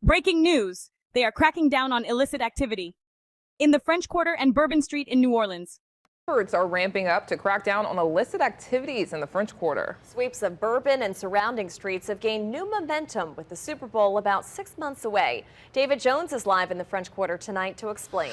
Breaking news! They are cracking down on illicit activity in the French Quarter and Bourbon Street in New Orleans. Efforts are ramping up to crack down on illicit activities in the French Quarter. Sweeps of Bourbon and surrounding streets have gained new momentum with the Super Bowl about 6 months away. David Jones is live in the French Quarter tonight to explain.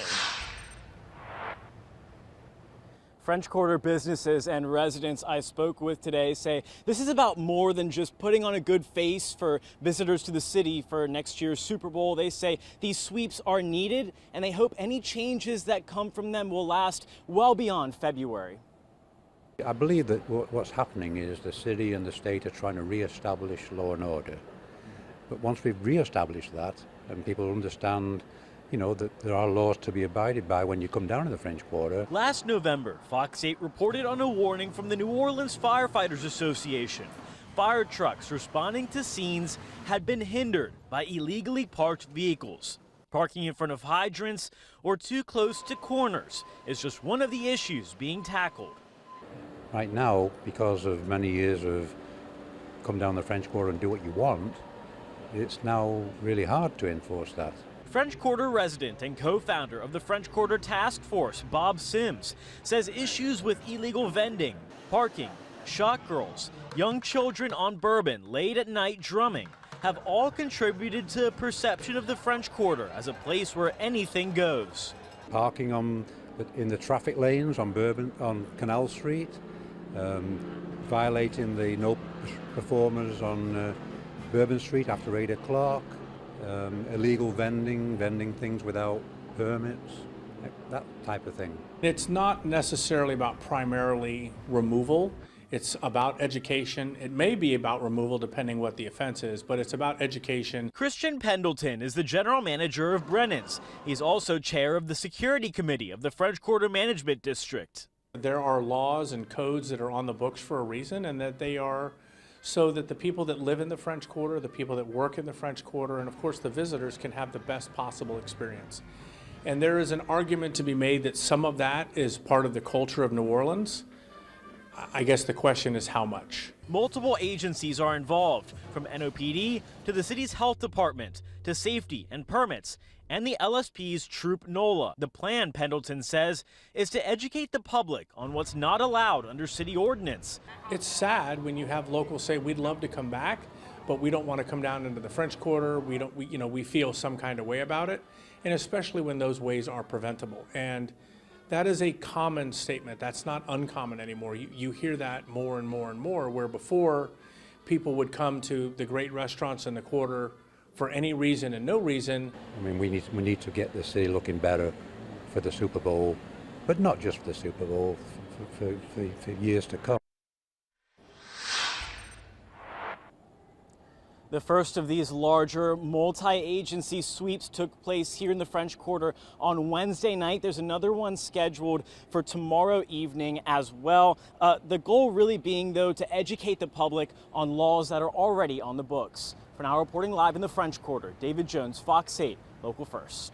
French Quarter businesses and residents I spoke with today say this is about more than just putting on a good face for visitors to the city for next year's Super Bowl. They say these sweeps are needed and they hope any changes that come from them will last well beyond February. I believe that what's happening is the city and the state are trying to re-establish law and order. But once we've re-established that and people understand that there are laws to be abided by when you come down to the French Quarter. Last November, Fox 8 reported on a warning from the New Orleans Firefighters Association. Fire trucks responding to scenes had been hindered by illegally parked vehicles. Parking in front of hydrants or too close to corners is just one of the issues being tackled. Right now, because of many years of come down the French Quarter and do what you want, it's now really hard to enforce that. French Quarter resident and co-founder of the French Quarter Task Force, Bob Sims, says issues with illegal vending, parking, shot girls, young children on Bourbon late at night drumming have all contributed to a perception of the French Quarter as a place where anything goes. Parking in the traffic lanes on Bourbon, on Canal Street, violating the no performers on Bourbon Street after 8 o'clock. Illegal vending things without permits, that type of thing. It's not necessarily about primarily removal. It's about education. It may be about removal depending what the offense is, but it's about education. Christian Pendleton is the general manager of Brennan's. He's also chair of the security committee of the French Quarter Management District. There are laws and codes that are on the books for a reason, and that they are so that the people that live in the French Quarter, the people that work in the French Quarter, and of course the visitors can have the best possible experience. And there is an argument to be made that some of that is part of the culture of New Orleans. I guess the question is how much. Multiple agencies are involved, from NOPD to the city's health department to safety and permits and the LSP's Troop NOLA. The plan, Pendleton says, is to educate the public on what's not allowed under city ordinance. It's sad when you have locals say we'd love to come back, but we don't want to come down into the French Quarter. We feel some kind of way about it, and especially when those ways are preventable. And that is a common statement. That's not uncommon anymore. You hear that more and more and more, where before people would come to the great restaurants in the Quarter for any reason and no reason. I mean, we need to get the city looking better for the Super Bowl, but not just for the Super Bowl, for years to come. The first of these larger multi-agency sweeps took place here in the French Quarter on Wednesday night. There's another one scheduled for tomorrow evening as well. The goal really being, though, to educate the public on laws that are already on the books. For now, reporting live in the French Quarter, David Jones, Fox 8, Local First.